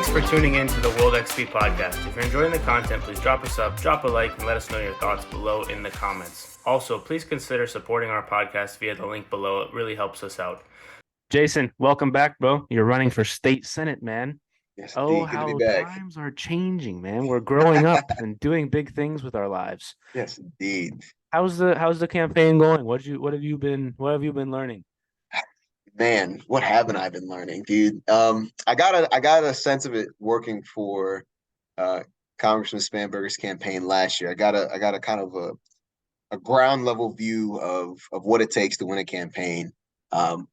Thanks for tuning in to the World XP podcast. If you're enjoying the content, please drop us up, drop a like, and let us know your thoughts below in the comments. Also, please consider supporting our podcast via the link below. It really helps us out. Jason, welcome back, bro. You're running for state senate, man. Yes, Oh, indeed. Good to be how back. times are changing, man. We're growing up and doing big things with our lives. Yes, indeed. How's the campaign going? What have you been learning? Man, what haven't I been learning, dude? I got a sense of it working for uh Congressman Spanberger's campaign last year. I got a kind of a ground level view of what it takes to win a campaign.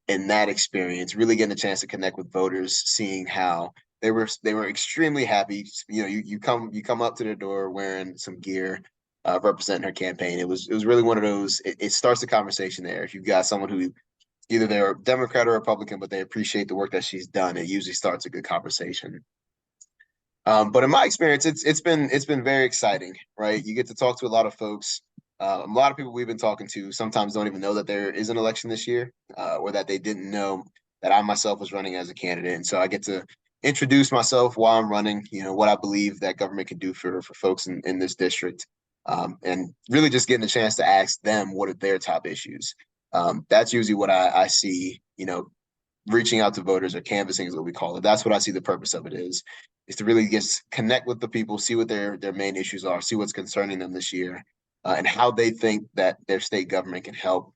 In that experience, really getting a chance to connect with voters, seeing how they were extremely happy. You know, you come up to their door wearing some gear, representing her campaign. It was really one of those. It starts the conversation there. If you've got someone who either they're Democrat or Republican, but they appreciate the work that she's done, it usually starts a good conversation. But in my experience, it's been very exciting, right? You get to talk to a lot of folks. A lot of people we've been talking to sometimes don't even know that there is an election this year, or that they didn't know that I myself was running as a candidate. And so I get to introduce myself while I'm running, you know, what I believe that government can do for folks in this district, and really just getting a chance to ask them what are their top issues. That's usually what I see, you know, reaching out to voters or canvassing is what we call it. That's what I see the purpose of it is to really just connect with the people, see what their main issues are, see what's concerning them this year, and how they think that their state government can help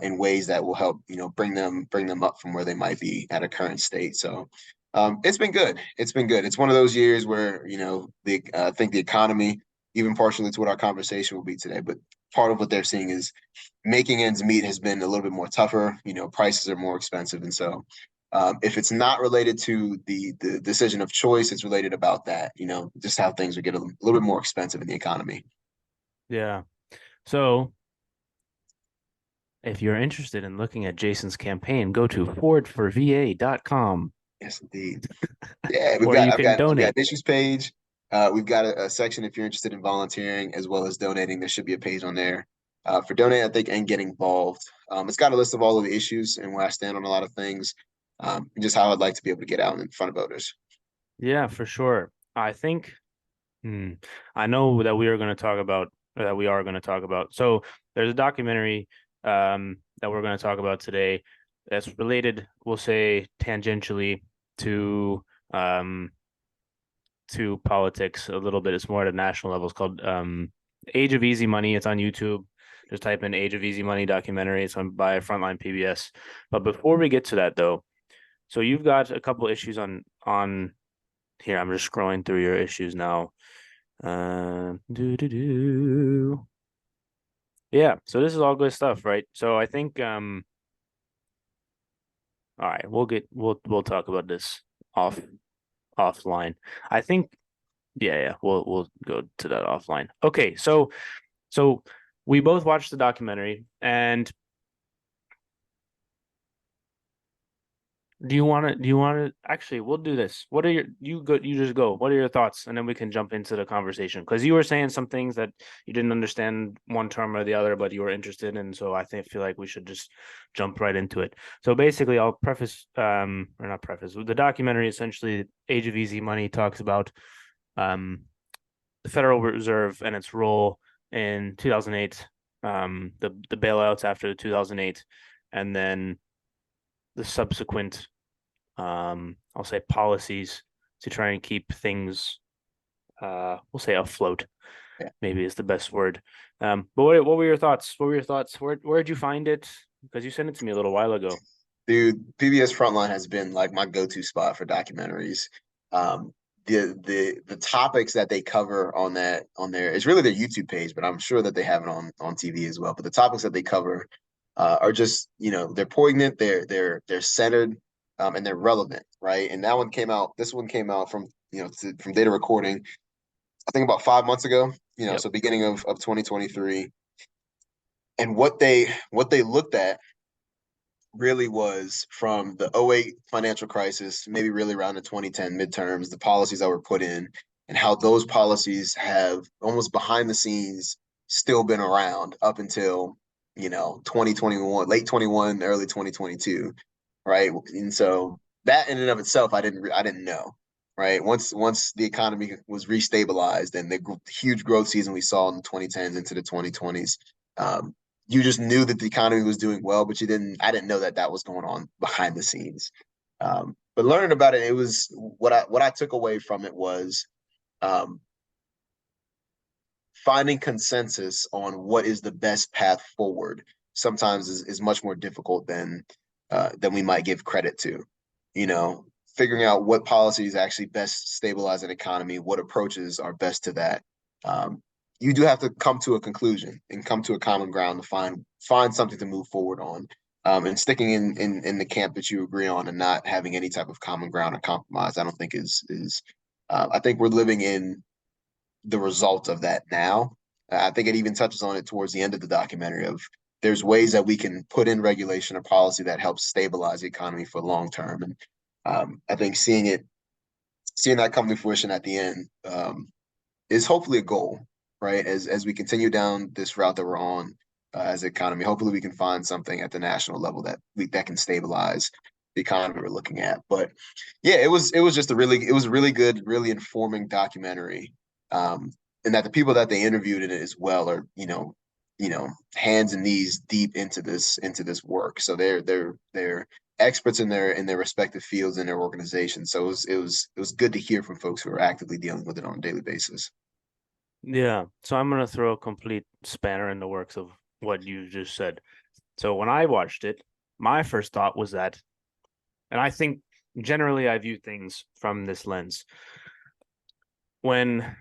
in ways that will help, you know, bring them up from where they might be at a current state. So it's been good. It's been good. It's one of those years where, you know, I think the economy, even partially to what our conversation will be today, but part of what they're seeing is making ends meet has been a little bit more tougher. You know, prices are more expensive, and so if it's not related to the decision of choice, it's related about that. You know, just how things are getting a little bit more expensive in the economy. Yeah. So if you're interested in looking at Jason's campaign, go to fordforva.com. Yes, indeed. Yeah, Or you I've can got donate. an issues page. We've got a section if you're interested in volunteering as well as donating. There should be a page on there for donate, I think, and get involved. It's got a list of all of the issues and where I stand on a lot of things, and just how I'd like to be able to get out in front of voters. Yeah, for sure. I think I know that we are going to talk about that we are going to talk about. So there's a documentary that we're going to talk about today that's related, we'll say tangentially um to politics a little bit. It's more at a national level. It's called Age of Easy Money. It's on YouTube. Just type in Age of Easy Money documentary. It's on by Frontline PBS. But before we get to that though, so you've got a couple issues on here. I'm just scrolling through your issues now. Yeah, so this is all good stuff, right? So I think all right, we'll talk about this offline. I think yeah, we'll go to that offline. Okay, so we both watched the documentary, and do you want to actually we'll do this. What are you just go. What are your thoughts? And then we can jump into the conversation. Because you were saying some things that you didn't understand one term or the other, but you were interested in. So I feel like we should just jump right into it. So basically I'll preface or not preface. The documentary essentially Age of Easy Money talks about the Federal Reserve and its role in 2008, the bailouts after 2008, and then the subsequent, I'll say, policies to try and keep things, we'll say, afloat. Yeah. Maybe is the best word. But what were your thoughts? What were your thoughts? Where did you find it? Because you sent it to me a little while ago. Dude, PBS Frontline has been like my go-to spot for documentaries. The topics that they cover on there is really their YouTube page, but I'm sure that they have it on TV as well. But the topics that they cover are just, you know, they're poignant, they're centered, and they're relevant, right? And this one came out from, you know, from data recording, I think about 5 months ago, you know, Yep. so beginning of 2023. And what they looked at really was from the '08 financial crisis, maybe really around the 2010 midterms, the policies that were put in and how those policies have almost behind the scenes still been around up until, you know, 2021, late 21, early 2022, right? And so that in and of itself, I didn't know, right? Once the economy was restabilized and the huge growth season we saw in the 2010s into the 2020s, um, you just knew that the economy was doing well, but you didn't. I didn't know that that was going on behind the scenes. But learning about it, it was what I took away from it was um, finding consensus on what is the best path forward. Sometimes is much more difficult than we might give credit to. You know, figuring out what policies actually best stabilize an economy, what approaches are best to that. Um, you do have to come to a conclusion and come to a common ground to find something to move forward on. And sticking in the camp that you agree on and not having any type of common ground or compromise, I don't think is I think we're living in the result of that now. I think it even touches on it towards the end of the documentary of there's ways that we can put in regulation or policy that helps stabilize the economy for long term. And I think seeing that come to fruition at the end is hopefully a goal, right? As we continue down this route that we're on as an economy, hopefully we can find something at the national level that can stabilize the economy we're looking at. But yeah, it was just it was a really good, really informing documentary. And that the people that they interviewed in it as well are, hands and knees deep into this work. So they're experts in their respective fields in their organizations. So it was good to hear from folks who are actively dealing with it on a daily basis. Yeah. So I'm gonna throw a complete spanner in the works of what you just said. So when I watched it, my first thought was that, and I think generally I view things from this lens. When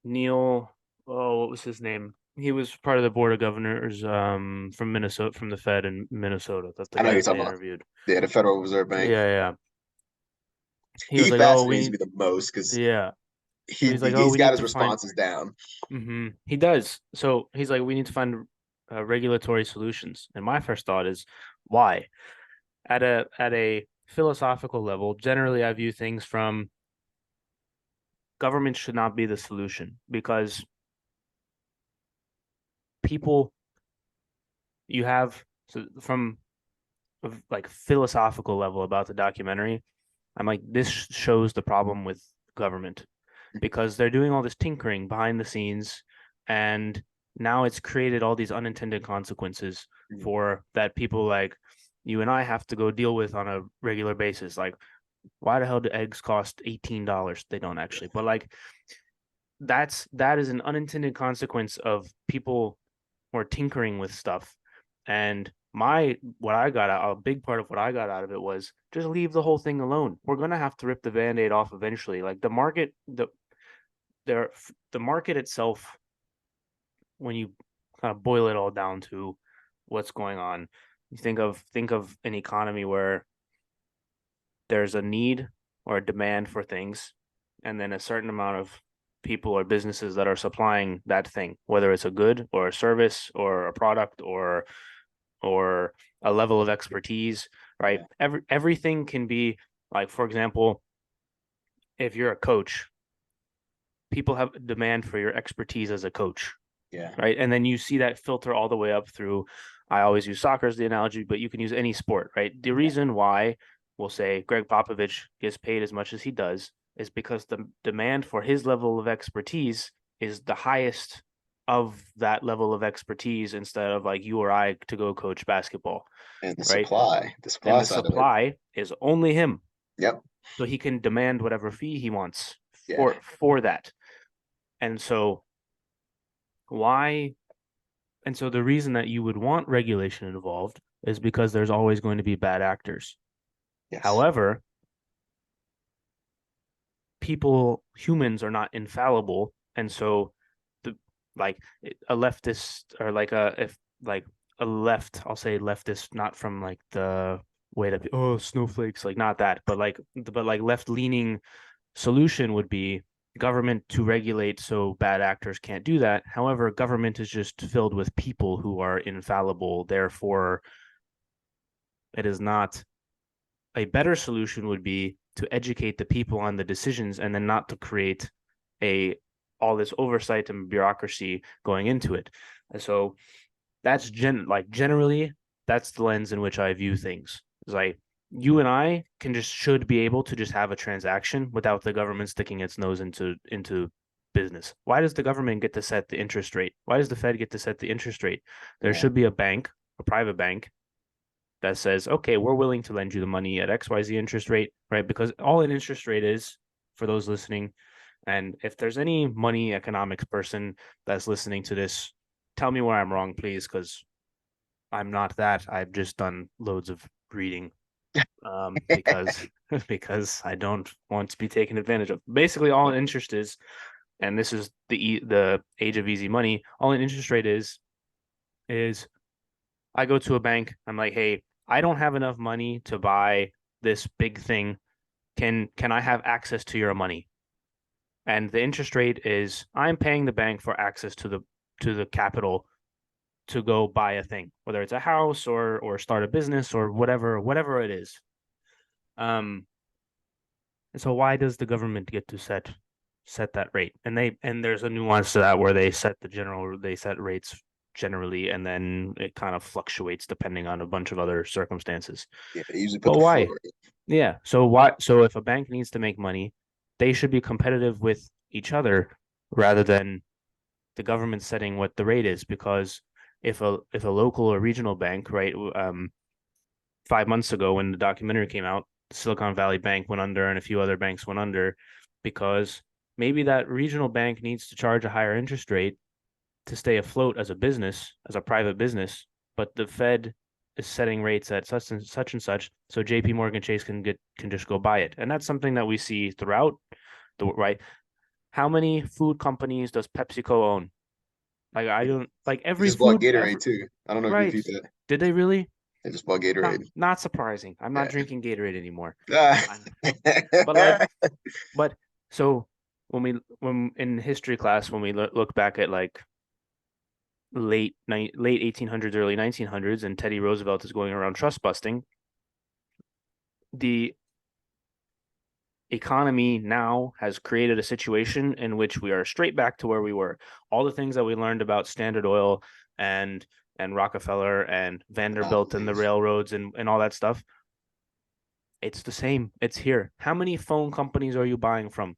Neil, oh, what was his name? He was part of the board of governors from Minnesota, from the Fed in Minnesota. That's the I know guy who you're that they talking about. interviewed. Yeah, the Federal Reserve Yeah, Bank. yeah. He was He like, "Oh, fascinates me the most because yeah." So he's like, "Oh, he's we got need his to find." responses down. He does. So he's like, "We need to find regulatory solutions." And my first thought is, why? At a philosophical level, generally I view things from government should not be the solution because people you have so from like philosophical level about the documentary, I'm like, this shows the problem with government because they're doing all this tinkering behind the scenes, and now it's created all these unintended consequences for that people like you and I have to go deal with on a regular basis. Like, why the hell do eggs cost $18? They don't actually, but like that is an unintended consequence of people who are tinkering with stuff. And my what I got out, a big part of what I got out of it was just leave the whole thing alone. We're gonna have to rip the band-aid off eventually. Like there the market itself, when you kind of boil it all down to what's going on, you think of an economy where there's a need or a demand for things, and then a certain amount of people or businesses that are supplying that thing, whether it's a good or a service or a product or a level of expertise, right? Yeah, Everything can be like, for example, if you're a coach, people have a demand for your expertise as a coach, yeah, right? And then you see that filter all the way up through. I always use soccer as the analogy, but you can use any sport, right? The yeah. reason why we'll say Greg Popovich gets paid as much as he does is because the demand for his level of expertise is the highest of that level of expertise instead of like you or I to go coach basketball, And right? the And supply the side of it. supply is only him. Yep. So he can demand whatever fee he wants Yeah. for that. And so why And so the reason that you would want regulation involved is because there's always going to be bad actors. Yes. However, humans are not infallible. And so the like a leftist or like a if like a left, I'll say leftist, not from like the way that snowflakes, like not that, but like left leaning solution would be government to regulate so bad actors can't do that. However, government is just filled with people who are infallible. Therefore, it is not a better solution would be to educate the people on the decisions and then not to create a all this oversight and bureaucracy going into it. And so that's generally that's the lens in which I view things. Is like you and I can just should be able to just have a transaction without the government sticking its nose into business. Why does the government get to set the interest rate? Why does the Fed get to set the interest rate? There Yeah. should be a bank, a private bank that says, okay, we're willing to lend you the money at XYZ interest rate, right? Because all an interest rate is, for those listening, and if there's any money economics person that's listening to this, tell me where I'm wrong, please, because I'm not that. I've just done loads of reading because because I don't want to be taken advantage of. Basically, all an interest is, and this is the age of easy money. All an interest rate is I go to a bank. I'm like, hey, I don't have enough money to buy this big thing. Can I have access to your money? And the interest rate is I'm paying the bank for access to the capital to go buy a thing, whether it's a house or start a business or whatever it is. Um, and so why does the government get to set that rate? And there's a nuance to that where they set rates generally, and then it kind of fluctuates depending on a bunch of other circumstances. Yeah, they usually put But the floor. why? Yeah. So why? So if a bank needs to make money, they should be competitive with each other rather than the government setting what the rate is. Because if a local or regional bank, right, 5 months ago when the documentary came out, Silicon Valley Bank went under and a few other banks went under because maybe that regional bank needs to charge a higher interest rate to stay afloat as a business, as a private business, but the Fed is setting rates at such and such, so JP Morgan Chase can just go buy it. And that's something that we see throughout the right. How many food companies does PepsiCo own? Like I don't like They every just bought food Gatorade ever. too. I don't know if you Right. beat that. Did they really? They just bought Not Gatorade. not surprising. I'm not Yeah. drinking Gatorade anymore. Ah. I, but like but so when in history class when we look back at like late 1800s early 1900s and Teddy Roosevelt is going around trust busting, the economy now has created a situation in which we are straight back to where we were. All the things that we learned about Standard Oil and Rockefeller and Vanderbilt and the Monopolies. railroads and all that stuff, it's the same. It's here. How many phone companies are you buying from?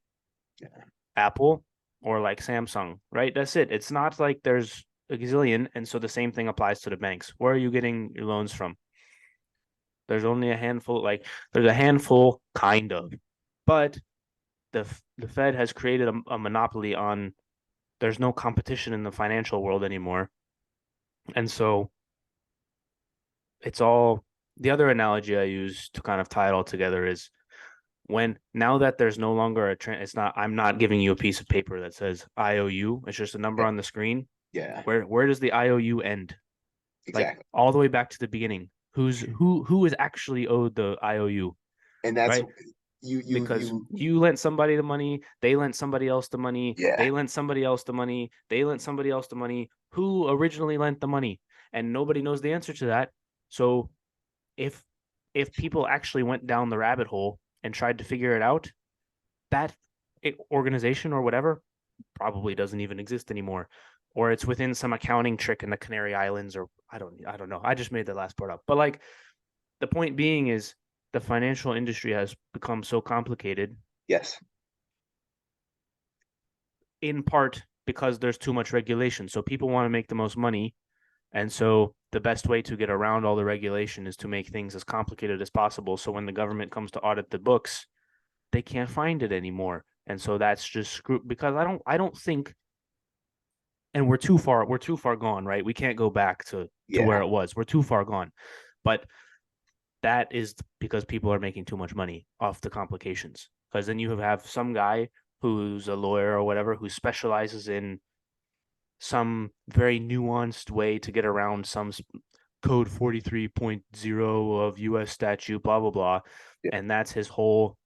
Yeah. Apple or like Samsung, right? That's it. It's not like there's a gazillion. And so the same thing applies to the banks. Where are you getting your loans from? There's only a handful, like there's a handful, kind of, but the Fed has created a monopoly on. There's no competition in the financial world anymore, and so it's all. The other analogy I use to kind of tie it all together is when now that there's no longer it's not. I'm not giving you a piece of paper that says IOU. It's just a number Yeah. on the screen. Yeah. Where does the IOU end? Like Exactly. all the way back to the beginning. Who is actually owed the IOU, And that's right? Because you you lent somebody the money, they lent somebody else the money, yeah. they lent somebody else the money, they lent somebody else the money. Who originally lent the money? And nobody knows the answer to that. So if if people actually went down the rabbit hole and tried to figure it out, that organization or whatever probably doesn't even exist anymore. Or it's within some accounting trick in the Canary Islands, or I don't know. I just made the last part up. But like the point being is the financial industry has become so complicated Yes. in part because there's too much regulation. So people want to make the most money. And so the best way to get around all the regulation is to make things as complicated as possible. So when the government comes to audit the books, they can't find it anymore. And so that's just screw because I don't think and we're too far gone, right? We can't go back to where Yeah. it was. We're too far gone. But that is because people are making too much money off the complications. Because then you have some guy who's a lawyer or whatever who specializes in some very nuanced way to get around some code 43.0 of US statute, blah, blah, blah. Yeah. And that's his whole,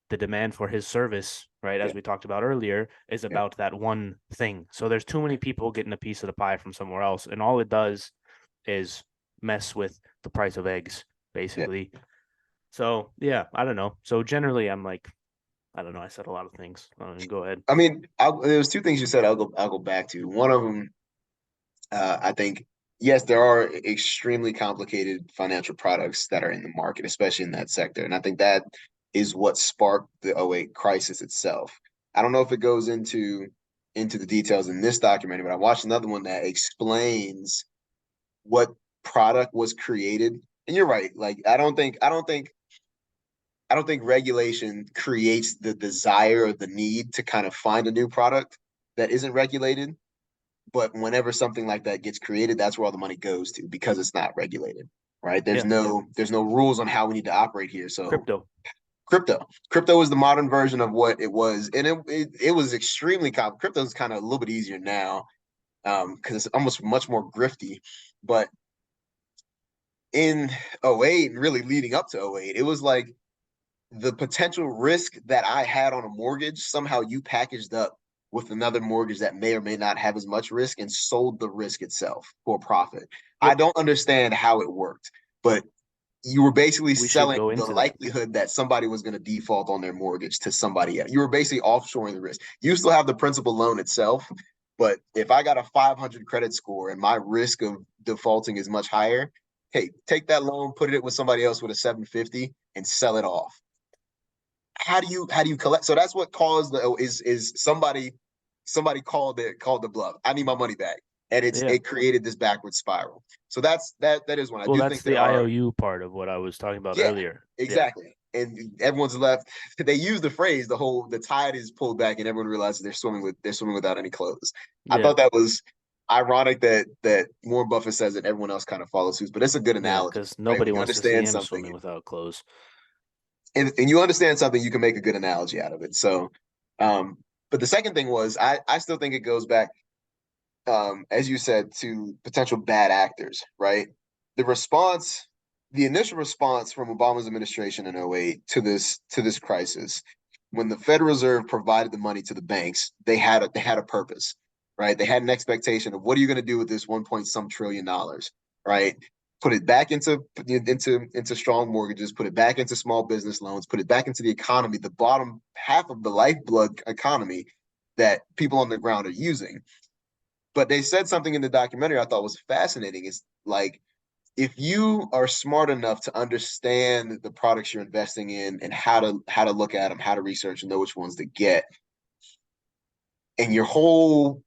the demand for his service, right? Yeah. As we talked about earlier, is Yeah. about that one thing. So there's too many people getting a piece of the pie from somewhere else. And all it does is mess with the price of eggs, Yeah. basically. So yeah, I don't know. So generally, I'm like, I don't know. I said a lot of things. Go ahead. There's two things you said I'll go back to. One of them, I think yes, there are extremely complicated financial products that are in the market, especially in that sector. And I think that is what sparked the '08 crisis itself. I don't know if it goes into the details in this documentary, but I watched another one that explains what product was created. And you're right. Like I don't think regulation creates the desire or the need to kind of find a new product that isn't regulated. But whenever something like that gets created, that's where all the money goes to because it's not regulated, right? Yeah, There's no rules on how we need to operate here. So crypto. crypto is the modern version of what it was, and it was extremely complicated. Crypto is kind of a little bit easier now because it's almost much more grifty. But in '08, really leading up to '08, it was like the potential risk that I had on a mortgage, somehow you packaged up with another mortgage that may or may not have as much risk and sold the risk itself for profit. I Yep, don't understand how it worked, but you were basically we should selling go the into that. likelihood that somebody was going to default on their mortgage to somebody else. You were basically offshoring the risk. You still have the principal loan itself, but if I got a 500 credit score and my risk of defaulting is much higher, hey, take that loan, put it with somebody else with a 750 and sell it off. How do you collect? So that's what caused the is somebody called the bluff. I need my money back, and Yeah. it created this backward spiral. So that is one. I Well, do that's think there the are. IOU part of what I was talking about Yeah, earlier. Yeah. exactly. And everyone's left. They use the phrase the tide is pulled back, and everyone realizes they're swimming without any clothes. I Yeah. thought that was ironic that Warren Buffett says it, everyone else kind of follows suit, but it's a good Yeah, analogy, because right? nobody When you wants to see understand him swimming something, without clothes. and you understand something, you can make a good analogy out of it. So, but the second thing was, I still think it goes back, as you said, to potential bad actors, right? The response, the initial response from Obama's administration in '08 to this crisis, when the Federal Reserve provided the money to the banks, they had a purpose, right? They had an expectation of what are you going to do with this 1 point some trillion, right? Put it back into strong mortgages, put it back into small business loans, put it back into the economy, the bottom half of the lifeblood economy that people on the ground are using. But they said something in the documentary I thought was fascinating. Is like if you are smart enough to understand the products you're investing in and how to look at them, how to research and know which ones to get, and your whole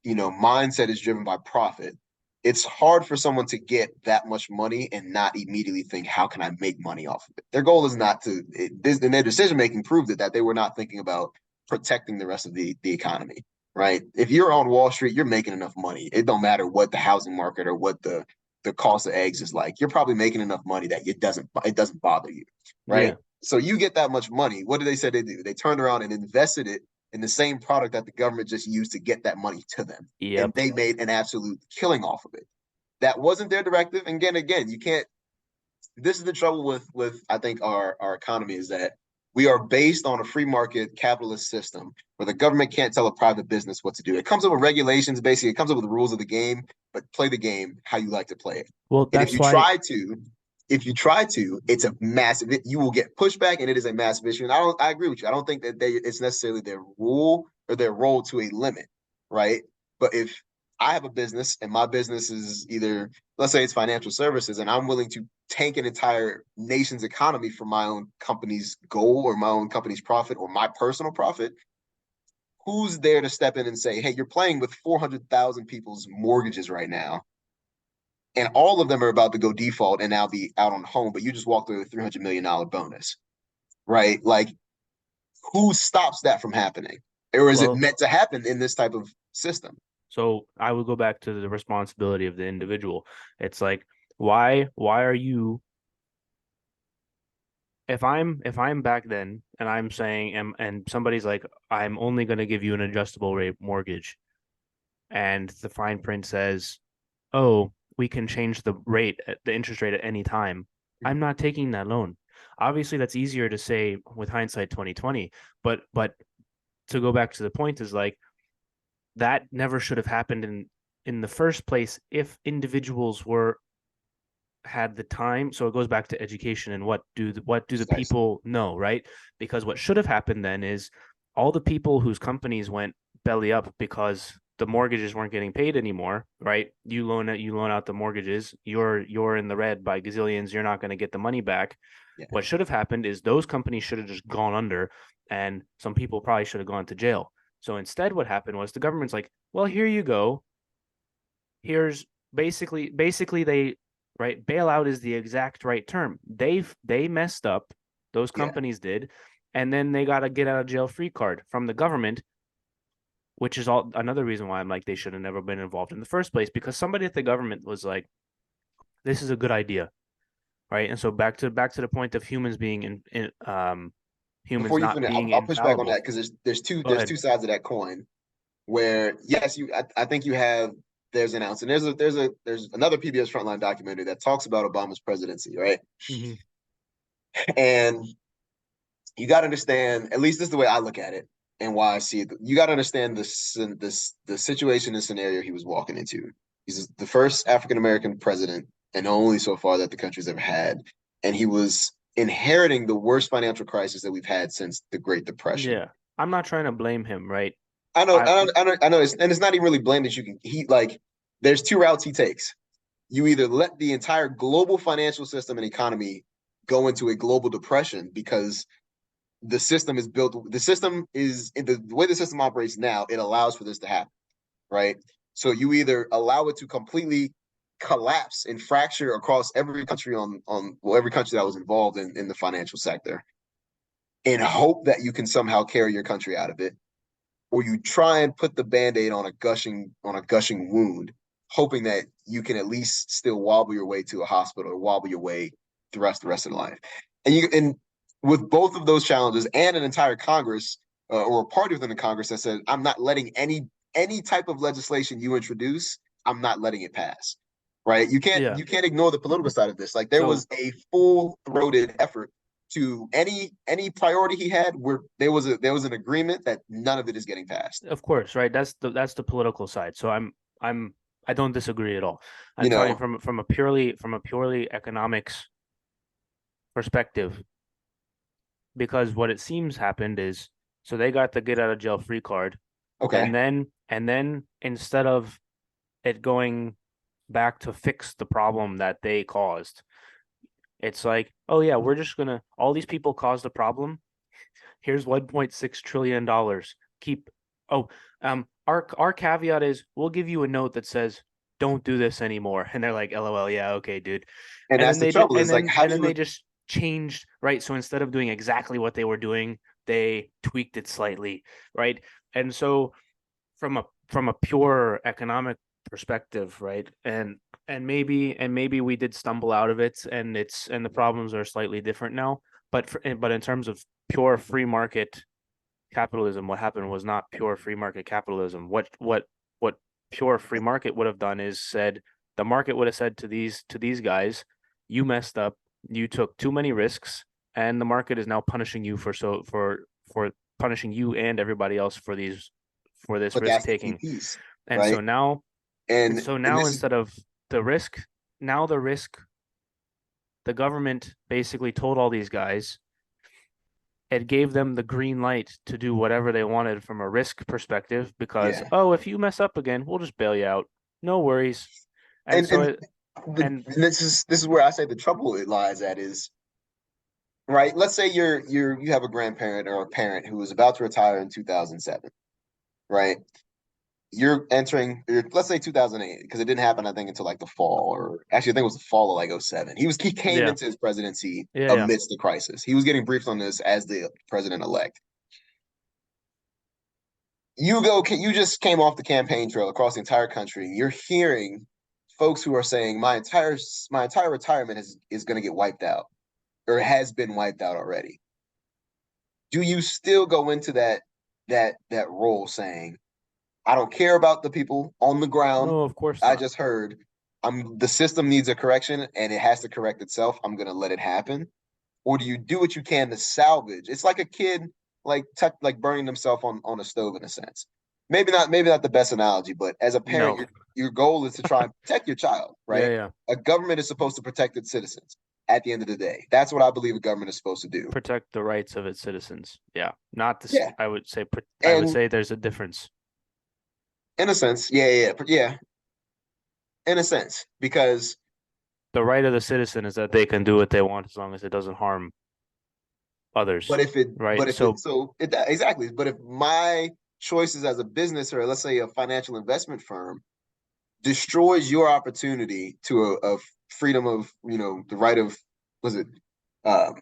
mindset is driven by profit, it's hard for someone to get that much money and not immediately think, how can I make money off of it? Their goal is not to, and their decision making proved it, that they were not thinking about protecting the rest of the economy, right? If you're on Wall Street, you're making enough money. It don't matter what the housing market or what the cost of eggs is like. You're probably making enough money that it doesn't bother you, right? Yeah. So you get that much money. What did they say they do? They turned around and invested it in the same product that the government just used to get that money to them. And Yep. they made an absolute killing off of it. That wasn't their directive. And again, you can't. This is the trouble with I think our economy is that we are based on a free market capitalist system where the government can't tell a private business what to do. It comes up with regulations, basically, it comes up with the rules of the game, but play the game how you like to play it. Well, And that's why. if you try to, it's a massive. You will get pushback, and it is a massive issue. And I agree with you. I don't think that it's necessarily their rule or their role to a limit, right? But if I have a business and my business is either, let's say it's financial services, and I'm willing to tank an entire nation's economy for my own company's goal or my own company's profit or my personal profit, who's there to step in and say, hey, you're playing with 400,000 people's mortgages right now, and all of them are about to go default and now be out on home, but you just walked through a $300 million bonus, right? Like, who stops that from happening? Or is it Well, meant to happen in this type of system? so I would go back to the responsibility of the individual. It's like, why are you if I'm back then and I'm saying and somebody's like, I'm only gonna give you an adjustable rate mortgage, and the fine print says, oh, we can change the rate, the interest rate at any time. I'm not taking that loan. Obviously, that's easier to say with hindsight 2020, but to go back to the point is like that never should have happened in the first place if individuals were had the time. So it goes back to education and what do the Precisely. people know, right? Because what should have happened then is all the people whose companies went belly up because the mortgages weren't getting paid anymore, right? You loan out the mortgages, you're in the red by gazillions, you're not going to get the money back. Yeah. What should have happened is those companies should have just gone under, and some people probably should have gone to jail. So instead, what happened was the government's like, well, here you go. Here's basically they right bailout is the exact right term. They messed up, those Yeah. companies did, and then they got a get out of jail free card from the government, which is all another reason why I'm like they should have never been involved in the first place, because somebody at the government was like, this is a good idea, right? And so back to the point of humans being Before humans you not finish, being I'll push back on infallible. that because there's two Go there's ahead. two sides of that coin. Where yes, I think you have there's an ounce, and there's another PBS Frontline documentary that talks about Obama's presidency, right? Mm-hmm. And you got to understand, at least this is the way I look at it and why I see it. You got to understand the situation and scenario he was walking into. He's the first African American president, and only so far that the country's ever had, and he was inheriting the worst financial crisis that we've had since the Great Depression. Yeah, I'm not trying to blame him, right? I know, I I know, I know, I know, and it's not even really blame that you can. He like, there's two routes he takes. You either let the entire global financial system and economy go into a global depression because the system is built. The system is in the way the system operates now. It allows for this to happen, right? So you either allow it to completely collapse and fracture across every country every country that was involved in the financial sector, and hope that you can somehow carry your country out of it, or you try and put the band-aid on a gushing wound, hoping that you can at least still wobble your way to a hospital or wobble your way throughout the rest of the life. And with both of those challenges and an entire Congress or a party within the Congress that said, I'm not letting any type of legislation you introduce, I'm not letting it pass. Right? yeah. You can't ignore the political side of this. Like there So was a full-throated effort to any priority he had where there was an agreement that none of it is getting passed. of course, right? That's the political side. So I don't disagree at all. I'm You talking know, from a purely economics perspective, because what it seems happened is, so they got the get out of jail free card, okay. and then instead of it going back to fix the problem that they caused, it's like, oh yeah, we're just gonna, all these people caused a problem. Here's $1.6 trillion. Keep oh our caveat is we'll give you a note that says don't do this anymore. And they're like, LOL, yeah, okay, dude. And And that's then the they did trouble is like how and do then they you just changed, right? So instead of doing exactly what they were doing, they tweaked it slightly, right? And so from a pure economic perspective, right? And maybe we did stumble out of it, and the problems are slightly different now. But in terms of pure free market capitalism, what happened was not pure free market capitalism. What pure free market would have done is said, the market would have said to these guys, you messed up, you took too many risks, and the market is now punishing you for punishing you and everybody else for this but risk that's the key taking. piece, And so right? now and And so and now this is instead of the risk, now the government basically told all these guys, it gave them the green light to do whatever they wanted from a risk perspective, because, yeah. oh, if you mess up again, we'll just bail you out. No worries. And so And it and this is where I say the trouble it lies at is right. Let's say you have a grandparent or a parent who was about to retire in 2007, right? You're entering, let's say 2008, because it didn't happen, I think, until like the fall, or actually, I think it was the fall of like '07. He came yeah, into his presidency yeah, yeah. amidst the crisis. He was getting briefed on this as the president elect. You just came off the campaign trail across the entire country. You're hearing folks who are saying my entire retirement is going to get wiped out or has been wiped out already. Do you still go into that role saying, I don't care about the people on the ground. No, of course I not. just heard the system needs a correction and it has to correct itself. I'm gonna let it happen. Or do you do what you can to salvage? It's like a kid like burning themselves on a stove in a sense. Maybe not the best analogy, but as a parent, No. your goal is to try and protect your child, Yeah, right? yeah. A government is supposed to protect its citizens at the end of the day. That's what I believe a government is supposed to do. Protect the rights of its citizens. Yeah. Not this Yeah. I would say And there's a difference. In a sense, yeah, in a sense, because The right of the citizen is that they can do what they want as long as it doesn't harm others, but right? if it, So so it exactly, but if my choices as a business or let's say a financial investment firm destroys your opportunity to a freedom of, the right of, was it, um,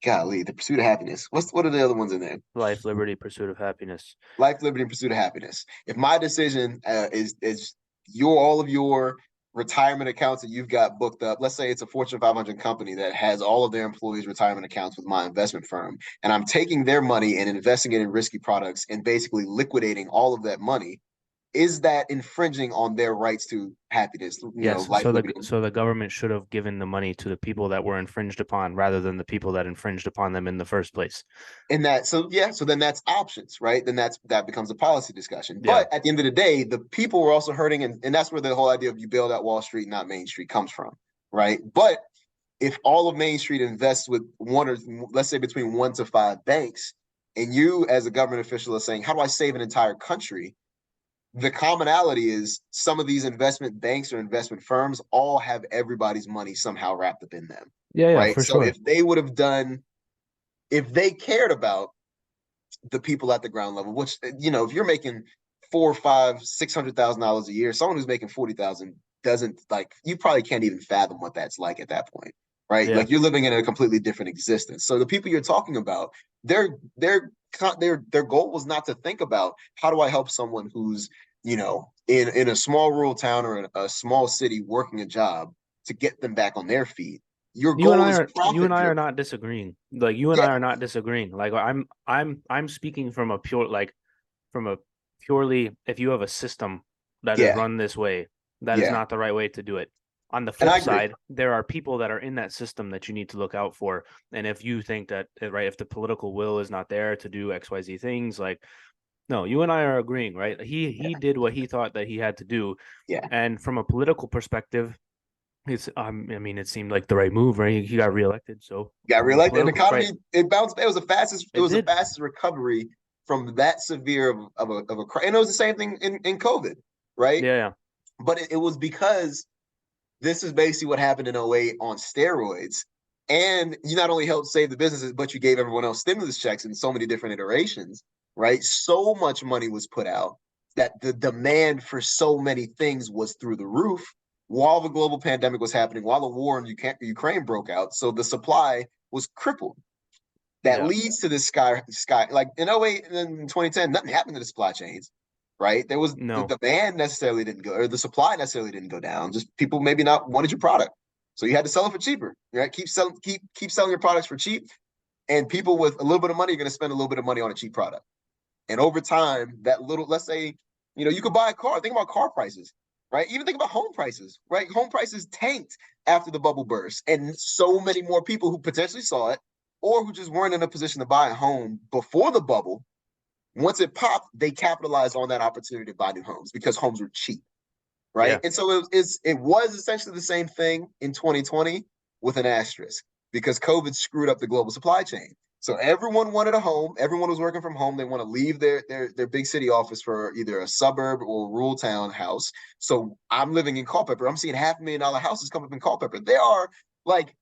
golly, the pursuit of happiness. What are the other ones in there? life, liberty, pursuit of happiness. Life, liberty, and pursuit of happiness. If my decision is your all of your retirement accounts that you've got booked up, let's say it's a Fortune 500 company that has all of their employees' retirement accounts with my investment firm, and I'm taking their money and investing it in risky products and basically liquidating all of that money, is that infringing on their rights to happiness? Yes, Life, liberty. so the government should have given the money to the people that were infringed upon rather than the people that infringed upon them in the first place. And that, so yeah, so then that's options, right? Then that becomes a policy discussion. Yeah. But at the end of the day, the people were also hurting, and that's where the whole idea of you bailed out Wall Street, not Main Street, comes from, right? But if all of Main Street invests with one, or let's say between 1 to 5 banks, and you as a government official are saying, how do I save an entire country? The commonality is some of these investment banks or investment firms all have everybody's money somehow wrapped up in them, Yeah, yeah, right? for So sure. if they cared about the people at the ground level, which, if you're making four, five, $600,000 a year, someone who's making 40,000 doesn't, like, you probably can't even fathom what that's like at that point, right? Yeah. Like, you're living in a completely different existence. So the people you're talking about, their goal was not to think about how do I help someone who's, in a small rural town or in a small city working a job to get them back on their feet. Your goal is You and profit I are driven. not disagreeing. Like you and I Yeah, are not disagreeing. Like I'm speaking from a pure like from a purely if you have a system that is yeah, run this way, that is yeah. not the right way to do it. On the And I flip agree. side, there are people that are in that system that you need to look out for. And if you think that right, if the political will is not there to do XYZ things, like no, you and I are agreeing, right? He did what he thought that he had to do. Yeah. And from a political perspective, it's I mean, it seemed like the right move, right? He got reelected, so Got from a reelected, and the political right, economy, it bounced. It it was the did. fastest recovery from that severe of a and it was the same thing in COVID, right? Yeah, yeah, But it was because this is basically what happened in '08 on steroids. And you not only helped save the businesses, but you gave everyone else stimulus checks in so many different iterations, right? So much money was put out that the demand for so many things was through the roof while the global pandemic was happening, while the war in Ukraine broke out. So the supply was crippled. That yeah. leads to this sky like in '08 and in 2010, nothing happened to the supply chains, right? There was the No, demand necessarily didn't go, or the supply necessarily didn't go down. Just people maybe not wanted your product, so you had to sell it for cheaper. Right? Keep selling your products for cheap, and people with a little bit of money are going to spend a little bit of money on a cheap product. And over time, that little, let's say, you could buy a car. Think about car prices, right? Even think about home prices, right? Home prices tanked after the bubble burst, and so many more people who potentially saw it or who just weren't in a position to buy a home before the bubble, once it popped, they capitalized on that opportunity to buy new homes because homes were cheap, right? yeah, And so it was essentially the same thing in 2020 with an asterisk because COVID screwed up the global supply chain. So everyone wanted a home. Everyone was working from home. They want to leave their big city office for either a suburb or a rural town house. So I'm living in Culpeper. I'm seeing $500,000 houses come up in Culpeper. There are, like,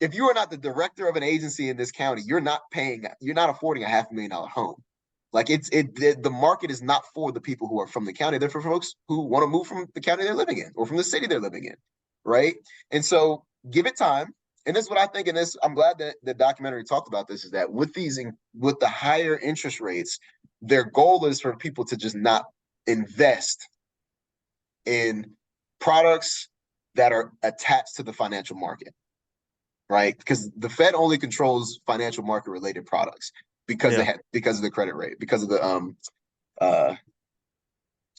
if you are not the director of an agency in this county, you're not affording a $500,000 home. Like the market is not for the people who are from the county. They're for folks who want to move from the county they're living in or from the city they're living in, right? And so give it time. And this is what I think. And this, I'm glad that the documentary talked about this. Is that with the higher interest rates, their goal is for people to just not invest in products that are attached to the financial market, right? Because the Fed only controls financial market related products yeah, because of the credit rate, because of uh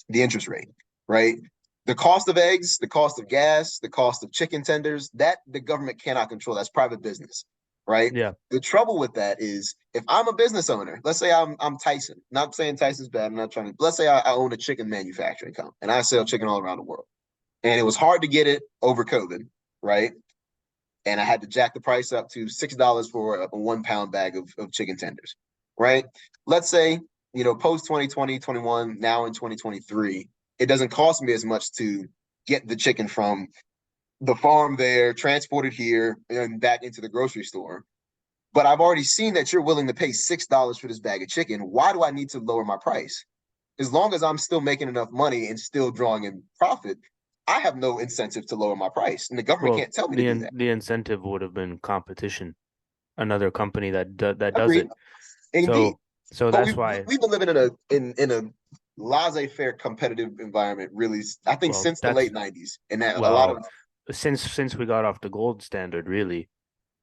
the interest rate, right? The cost of eggs, the cost of gas, the cost of chicken tenders, that the government cannot control. That's private business, right? yeah, The trouble with that is if I'm a business owner, let's say I'm Tyson, not saying Tyson's bad, I'm not trying to, let's say I own a chicken manufacturing company and I sell chicken all around the world. And it was hard to get it over COVID, right? And I had to jack the price up to $6 for a 1 pound bag of chicken tenders, right? Let's say post 2020, 21, now in 2023, it doesn't cost me as much to get the chicken from the farm there, transport it here, and back into the grocery store. But I've already seen that you're willing to pay $6 for this bag of chicken. Why do I need to lower my price? As long as I'm still making enough money and still drawing in profit, I have no incentive to lower my price, and the government Well, can't tell me to do that. the incentive would have been competition, another company that does Agreed, it. indeed. So But that's why. we've been living in a laissez-faire competitive environment, really. I think Well, since the late '90s, and that a lot well of since we got off the gold standard, really,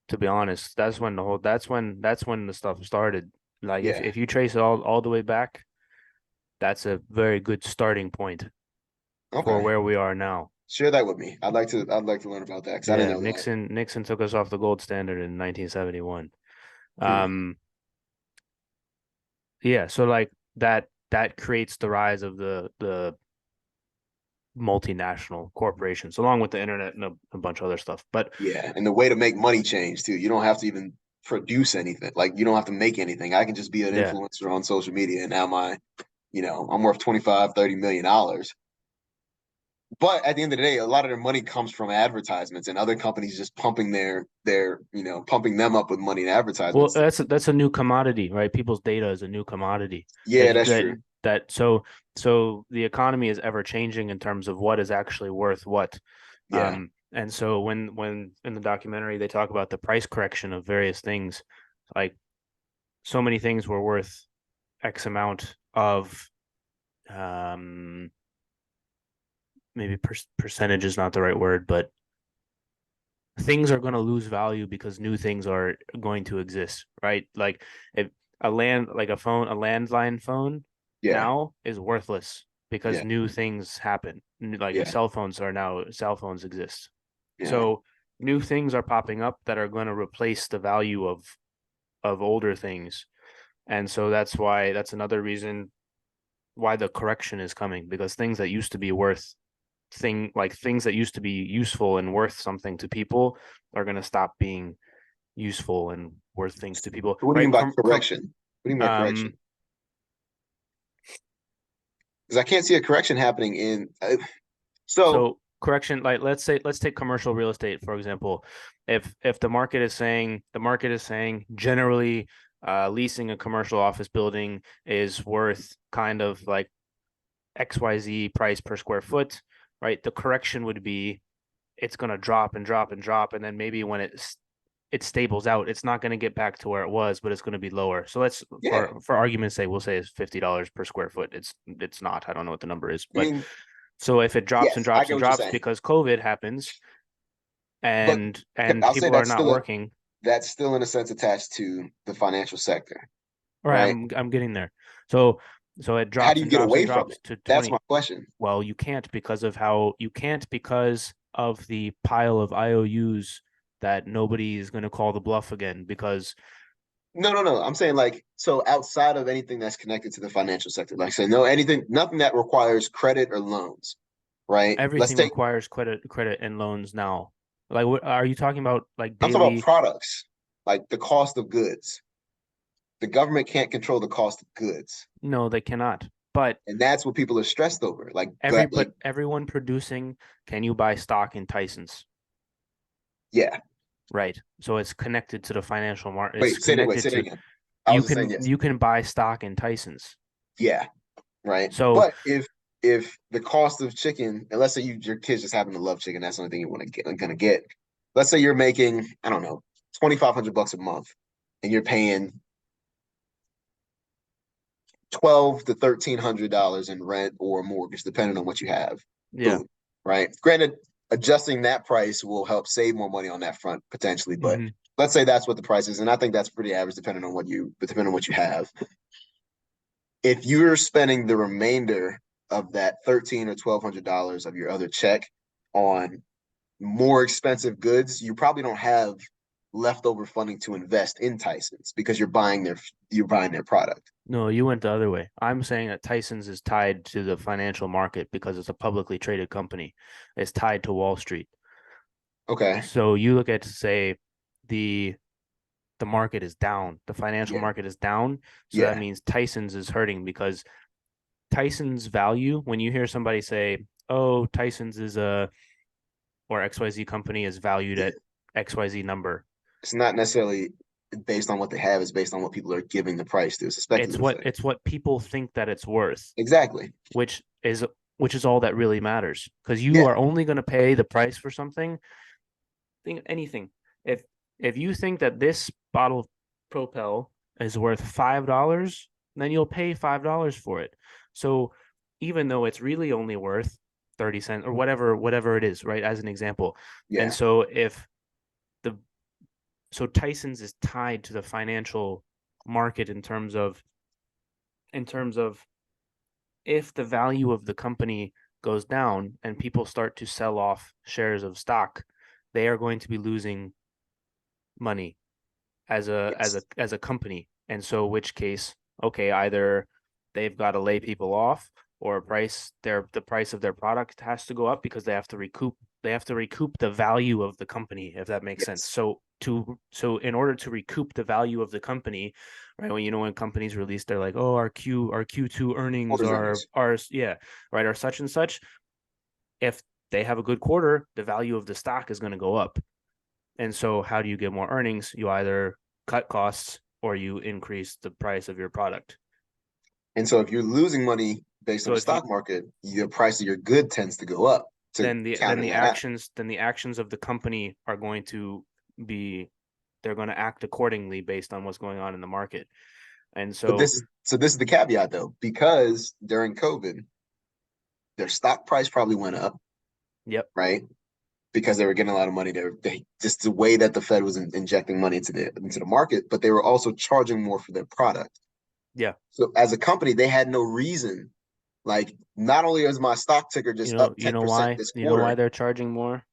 to be honest, that's when the stuff started. Like yeah. if you trace it all the way back, that's a very good starting point for Okay, where we are now. share that with me. I'd like to learn about that because I didn't Yeah, know that. Nixon took us off the gold standard in 1971. Hmm. Um, yeah, so like that creates the rise of the multinational corporations, along with the internet and a bunch of other stuff. But Yeah, and the way to make money changed too. You don't have to even produce anything. Like you don't have to make anything. I can just be an yeah, influencer on social media, and now I'm worth 25, $30 million. But at the end of the day, a lot of their money comes from advertisements and other companies just pumping pumping them up with money and well, advertisements. that's a new commodity, right? People's data is a new commodity Yeah, that that's that true. that so the economy is ever changing in terms of what is actually worth what. Yeah. And so when in the documentary they talk about the price correction of various things, like so many things were worth X amount of um maybe percentage is not the right word, but things are going to lose value because new things are going to exist, right? Like if a landline phone Yeah. now is worthless because Yeah. new things happen. Like Yeah. cell phones exist. Yeah. So new things are popping up that are going to replace the value of older things. And so that's another reason why the correction is coming, because things that used to be worth things that used to be useful and worth something to people are going to stop being useful and worth things to people, What do you right? mean by correction? What do you mean by correction? Um Because I can't see a correction happening in. So so correction, like let's take commercial real estate for example. If the market is saying generally leasing a commercial office building is worth kind of like XYZ price per square foot, right? The correction would be it's going to drop and drop and drop, and then maybe when it stables out, it's not going to get back to where it was, but it's going to be lower. So let's yeah, for argument's sake, we'll say it's $50 per square foot. It's not. I don't know what the number is, I but mean, so if it drops and yes, I drops get and what you're drops saying. because COVID happens But and I'll say people are not working, that's still in a sense attached to the financial sector, all right, right? I'm getting there. So it How do drops you and get drops and away from it? drops to That's my 20. question. Well, you can't because of the pile of IOUs that nobody is going to call the bluff again because No, no, no. I'm saying like so outside of anything that's connected to the financial sector, like say no anything, nothing that requires credit or loans, right? Let's everything take. requires credit and loans now. Like, what are you talking about? Like I'm talking about daily? products, like the cost of goods. The government can't control the cost of goods, No, they cannot. But and that's what people are stressed over. Like everyone producing, can you buy stock in Tyson's? yeah. Right. So it's connected to the financial market. It's Wait, connected say that to again. I was just saying yes. you can buy stock in Tyson's. Yeah, right. So But if the cost of chicken, and let's say your kids just happen to love chicken, that's the only thing you want to get gonna get. Let's say you're making, I don't know, $2,500 a month, and you're paying 12 to $1,300 in rent or mortgage, depending on what you have. yeah. Boom. Right. Granted, adjusting that price will help save more money on that front potentially, but Hmm. let's say that's what the price is, and I think that's pretty average depending on what you have. If you're spending the remainder of that $1,300 or $1,200 of your other check on more expensive goods, you probably don't have leftover funding to invest in Tyson's because you're buying their product. No, you went the other way. I'm saying that Tyson's is tied to the financial market because it's a publicly traded company. It's tied to Wall Street. Okay. So you look at, say, the the market is down. The financial Yeah. market is down. So that Yeah. means Tyson's is hurting because Tyson's value, when you hear somebody say, oh, Tyson's is a, or XYZ company is valued Yeah. at XYZ number, It's not necessarily based on what they have, it's based on what people are giving the price to. It's a speculative thing. it's what people think that it's worth, Exactly. which is which is all that really matters. Because you Yeah. are only going to pay the price for something, think anything. If if you think that this bottle of Propel is worth $5, then you'll pay $5 for it. So even though it's really only worth 30 cents or whatever it is, right? As an example. And Yeah. so if the so Tyson's is tied to the financial market in terms of if the value of the company goes down and people start to sell off shares of stock, they are going to be losing money Yes. as a company. And so which case, okay, either they've got to lay people off or the price of their product has to go up because they have to recoup the value of the company, if that makes sense. Yes. So in order to recoup the value of the company, right? When companies release, they're like, oh, our Q2 earnings Quarters earnings. are yeah, right, are such and such. If they have a good quarter, the value of the stock is going to go up. And so, how do you get more earnings? You either cut costs or you increase the price of your product. And so if you're losing money based on So the if you stock market, the price of your good tends to go up to counter that out. then the actions of the company are going to be they're going to act accordingly based on what's going on in the market. And But so, this is the caveat though, because during COVID, their stock price probably went up, yep, right? Because they were getting a lot of money. They just the way that the Fed was injecting money into the market, but they were also charging more for their product. yeah, So as a company, they had no reason. Like, not only is my stock ticker just up you know 10% why this you know why quarter, they're charging more?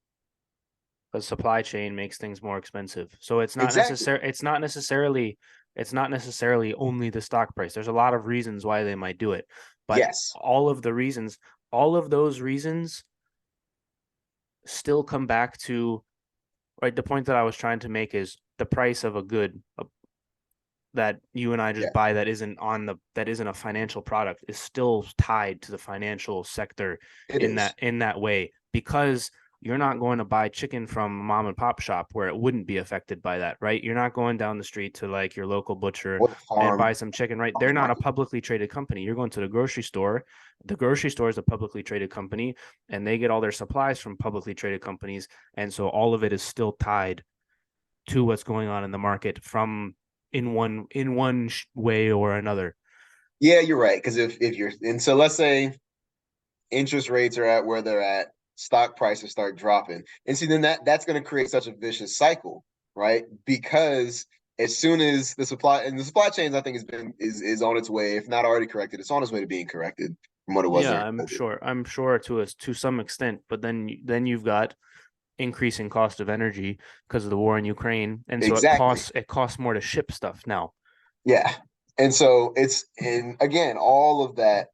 Because supply chain makes things more expensive. So exactly. it's not necessarily only the stock price. There's a lot of reasons why they might do it, but Yes, all of those reasons still come back to right. The point that I was trying to make is the price of a good that you and I yeah, just buy that isn't a financial product is still tied to the financial sector it is. in that way because you're not going to buy chicken from a mom and pop shop where it wouldn't be affected by that, right? You're not going down the street to like your local butcher Or the and buy farm, some chicken, right? They're farmer's not a market. publicly traded company. You're going to the grocery store. The grocery store is a publicly traded company and they get all their supplies from publicly traded companies. And so all of it is still tied to what's going on in the market from in one way or another. Yeah, you're right. Because if you're and so let's say interest rates are at where they're at, stock prices start dropping. And see, then that's going to create such a vicious cycle, right? Because as soon as the supply chains, I think is on its way, if not already corrected, it's on its way to being corrected from what it was Yeah, during COVID. I'm sure to some extent, but then you've got increasing cost of energy because of the war in Ukraine, and so Exactly. it costs more to ship stuff now. Yeah. And so and again, all of that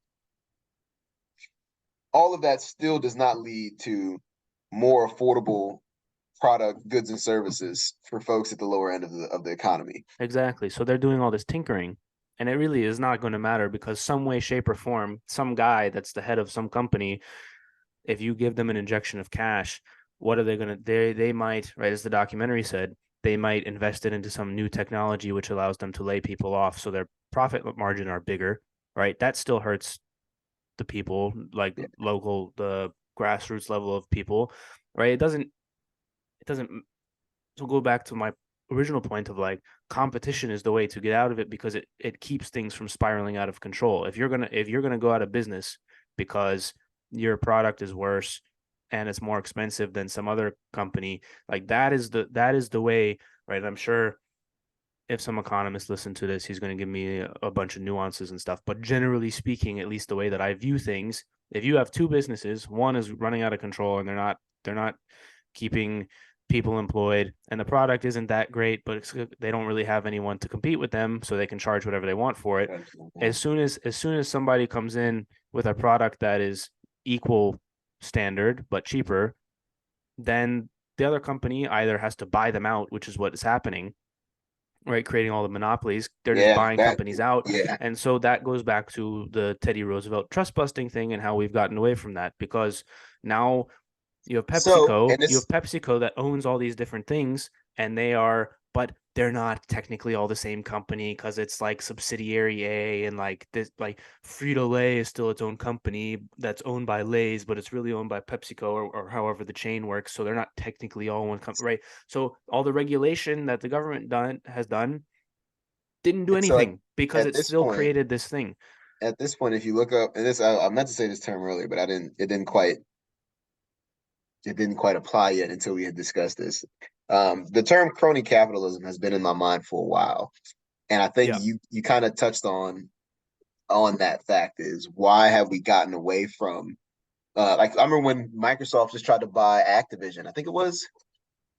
still does not lead to more affordable product, goods, and services for folks at the lower end of the economy. Exactly. So they're doing all this tinkering, and it really is not going to matter because some way, shape, or form, some guy that's the head of some company, if you give them an injection of cash, what are they going to they might, right, as the documentary said, they might invest it into some new technology which allows them to lay people off so their profit margin are bigger, right? That still hurts the people, like Yeah. local, the grassroots level of people, right? It doesn't so go back to my original point of like competition is the way to get out of it because it keeps things from spiraling out of control. If you're gonna go out of business because your product is worse and it's more expensive than some other company, like that is the way, right? I'm sure if some economist listen to this, he's going to give me a bunch of nuances and stuff. But generally speaking, at least the way that I view things, if you have two businesses, one is running out of control and they're not keeping people employed and the product isn't that great, but they don't really have anyone to compete with them, so they can charge whatever they want for it. As soon as somebody comes in with a product that is equal standard but cheaper, then the other company either has to buy them out, which is what is happening, right? Creating all the monopolies. They're just Yeah, buying that companies out. yeah. And so that goes back to the Teddy Roosevelt trust busting thing and how we've gotten away from that because now So, and You it's have PepsiCo that owns all these different things, and but they're not technically all the same company because it's like subsidiary A and like this, like Frito Lay is still its own company that's owned by Lay's, but it's really owned by PepsiCo or however the chain works. So they're not technically all one company, right? So all the regulation that the government has done didn't do and so anything because at it this still point, created this thing. if you look up, and this I meant to say this term earlier, but I didn't. It didn't quite apply yet until we had discussed this. The term crony capitalism has been in my mind for a while, and I think Yeah. you kind of touched on that fact is why have we gotten away from like I remember when Microsoft just tried to buy Activision. I think it was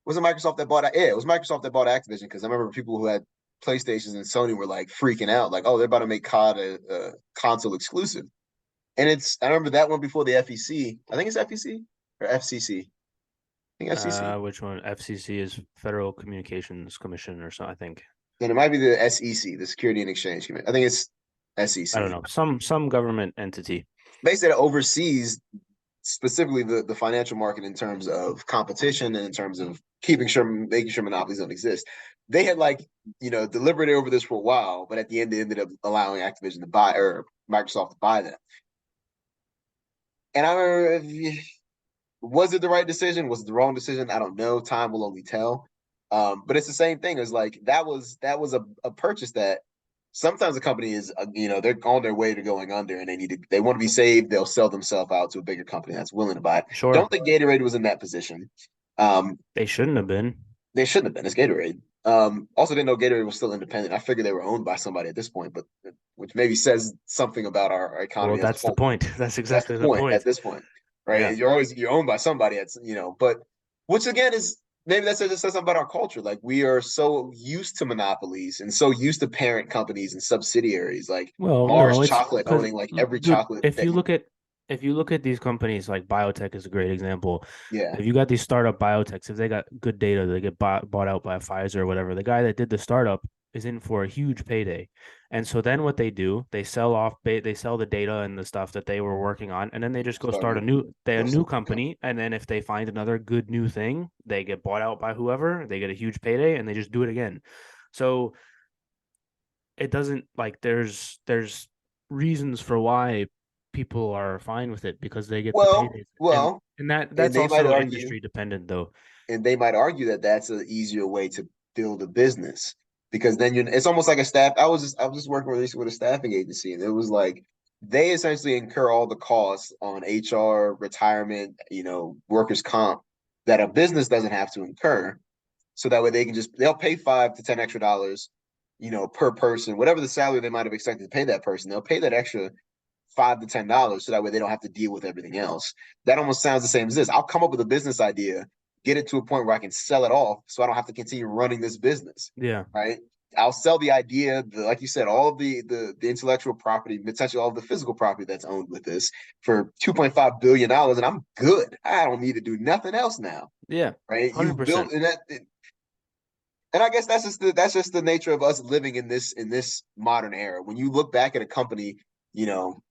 it Microsoft that bought it? Yeah, it was Microsoft that bought Activision because I remember people who had PlayStations and Sony were like freaking out, like, oh, they're about to make COD a console exclusive. And I remember that one before the FEC. I think it's FEC or FCC. I think FCC. Which one? FCC is Federal Communications Commission or something, I think. And it might be the SEC, the Security and Exchange Commission. I think it's I don't SEC. know. Some government entity. Basically, it oversees specifically the financial market in terms of competition and in terms of making sure monopolies don't exist. They had deliberated over this for a while, but at the end they ended up allowing Activision to buy or Microsoft to buy them. And I remember, was it the right decision? Was it the wrong decision? I don't know. Time will only tell. But it's the same thing as like that was a purchase that sometimes a company is they're on their way to going under and they want to be saved. They'll sell themselves out to a bigger company that's willing to buy it. Sure. Don't think Gatorade was in that position. Um, They shouldn't have been. they shouldn't have been. It's Gatorade. Also didn't know Gatorade was still independent. I figured they were owned by somebody at this point, but which maybe says something about our Well, economy as a that's the whole. point. That's That's the exactly the point at point. this point, Yeah. right? You're owned by somebody. But which again is maybe that says something about our culture. Like we are so used to monopolies and so used to parent companies and subsidiaries, like Well, Mars no, it's Chocolate because, owning like every dude, chocolate that if you look at these companies like biotech is a great example. yeah, If you got these startup biotechs, if they got good data, they get bought out by Pfizer or whatever. The guy that did the startup is in for a huge payday. And so then what they do, they sell the data and the stuff that they were working on, and then they just go start start new a go new start company. And then if they find another good new thing, they get bought out by whoever, they get a huge payday, and they just do it again. So it doesn't like there's reasons for why people are fine with it because they get the well, paydays and well, and that's they might also argue industry dependent though. that that's an easier way to build a business because then it's almost like a staff. I was just working recently with a staffing agency, and it was like they essentially incur all the costs on HR, retirement, workers' comp that a business doesn't have to incur. So that way they'll pay $5 to $10 extra, per person, whatever the salary they might have expected to pay that person. They'll pay that extra $5 to $10 so that way they don't have to deal with everything else. That almost sounds the same as this. I'll come up with a business idea, get it to a point where I can sell it off so I don't have to continue running this business. Yeah. Right. I'll sell the idea, like you said, all of the intellectual property, potentially all of the physical property that's owned with this for $2.5 billion, and I'm good. I don't need to do nothing else now. Yeah. Right. You've built 100%. and I guess that's just the nature of us living in this modern era. When you look back at a company, you know,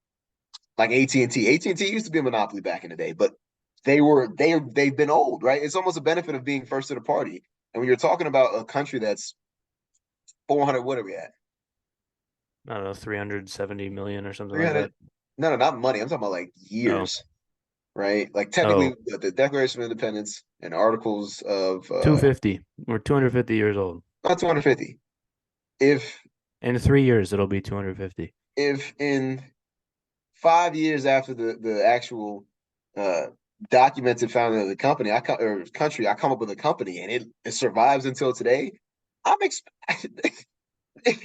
like AT&T. AT&T used to be a monopoly back in the day, but they've been old, right? It's almost a benefit of being first to the party. And when you're talking about a country that's 400, what are we at? I don't know, 370 million or something like 300? that. No, no, not money. I'm talking about like Oh. years, right? Like technically, Oh, the Declaration of Independence and articles of 250. We're 250 years old. not 250. If In 3 years it'll be 250. if in 5 years after the actual uh, documented founding of the company, or country, I come up with a company and it survives until today. I'm expecting it's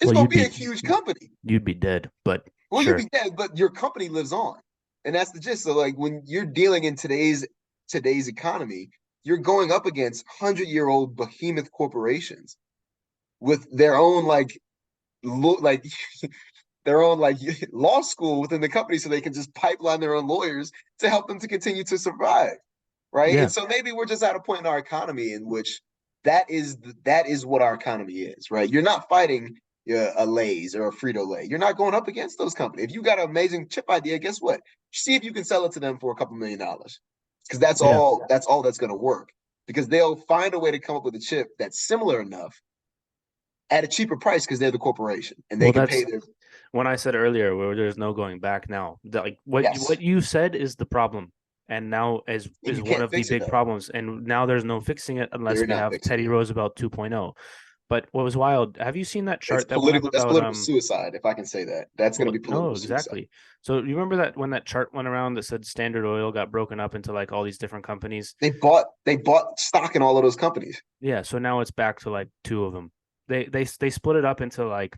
Well, going to be a huge company. you'd be dead, but Well, you'll sure. be dead, but your company lives on, and that's the gist. So, like when you're dealing in today's economy, you're going up against 100-year-old behemoth corporations with their own like their own like law school within the company so they can just pipeline their own lawyers to help them to continue to survive. Right. Yeah. And so maybe we're just at a point in our economy in which that is what our economy is, right? You're not fighting a Lay's or a Frito-Lay. You're not going up against those companies. If you got an amazing chip idea, guess what? See if you can sell it to them for a couple $1,000,000, because Yeah. that's all that's going to work. Because they'll find a way to come up with a chip that's similar enough at a cheaper price because they're the corporation and they Well, can pay that's their. when I said earlier where there's no going back now. Like what Yes, you said is the problem. And now and is you one can't of the fix it big though. problems. And now there's no fixing it unless You're we not have fixing Teddy it. Roosevelt 2.0. But what was wild, have you seen that It's chart that went up political. That's about political suicide, if I can say that. That's going to well, be no, political suicide. exactly. So you remember that when that chart went around that said Standard Oil got broken up into like all these different companies? They bought stock in all of those companies. Yeah, so now it's back to like two of them. They split it up into like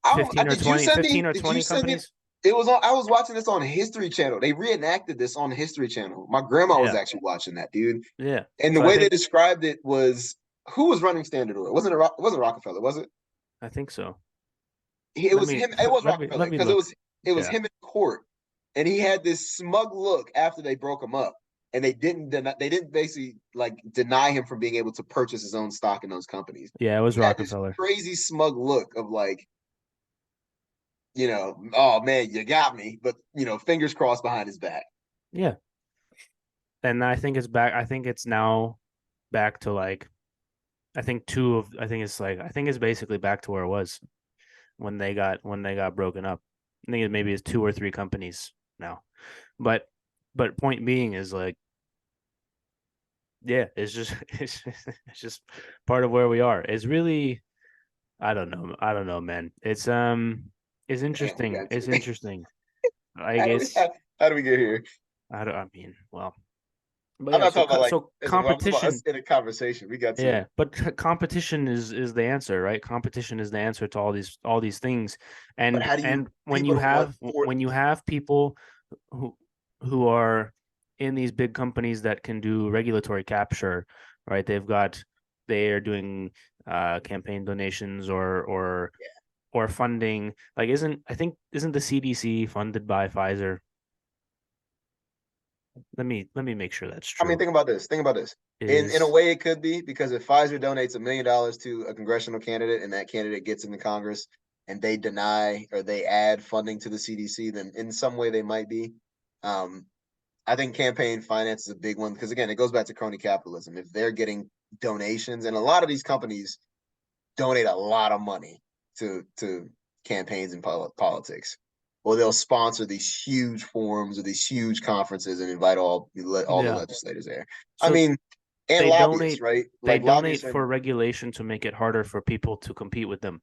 I don't. Did you send me? 15 or Did you 20 send me? companies. It was on. I was watching this on History Channel. They reenacted this on History Channel. My grandma was Yeah. actually watching that, dude. Yeah. And the So I way they think described it was who was running Standard Oil? It wasn't Rockefeller, was it? I think so. It Let was me him. It was let Rockefeller me because look. it was Yeah. him in court, and he had this smug look after they broke him up, and they didn't basically like deny him from being able to purchase his own stock in those companies. Yeah, it was He had this Rockefeller. crazy smug look of like, oh man, you got me, but fingers crossed behind his back. Yeah. And I think it's back. I think it's now back to like I think it's basically back to where it was when they got broken up. I think it maybe it's two or three companies now. But point being is like yeah, it's just part of where we are. It's really I don't know. I don't know, man. It's Damn, we interesting. got It's to. interesting. I how do we guess how do we get here? I mean, well, but I'm yeah, not talking about like so as a well, I'm talking about us competition in a conversation. We got to. yeah, but competition is the answer, right? Competition is the answer to all these things. But how do you? And when People you don't want have for. people who are in these big companies that can do regulatory capture, right? They are doing campaign donations or funding. Like isn't the CDC funded by Pfizer? Let me make sure that's I mean, true. Think about this. In a Is way, it could be because if Pfizer donates $1 million to a congressional candidate and that candidate gets into Congress and they deny or they add funding to the CDC, then in some way they might be. Um, I think campaign finance is a big one because again, it goes back to crony capitalism. If they're getting donations, and a lot of these companies donate a lot of money to campaigns and politics, or they'll sponsor these huge forums or these huge conferences and invite all the yeah. legislators there. I So mean, and they lobbyists, donate right? they Like donate lobbyists are, for regulation to make it harder for people to compete with them.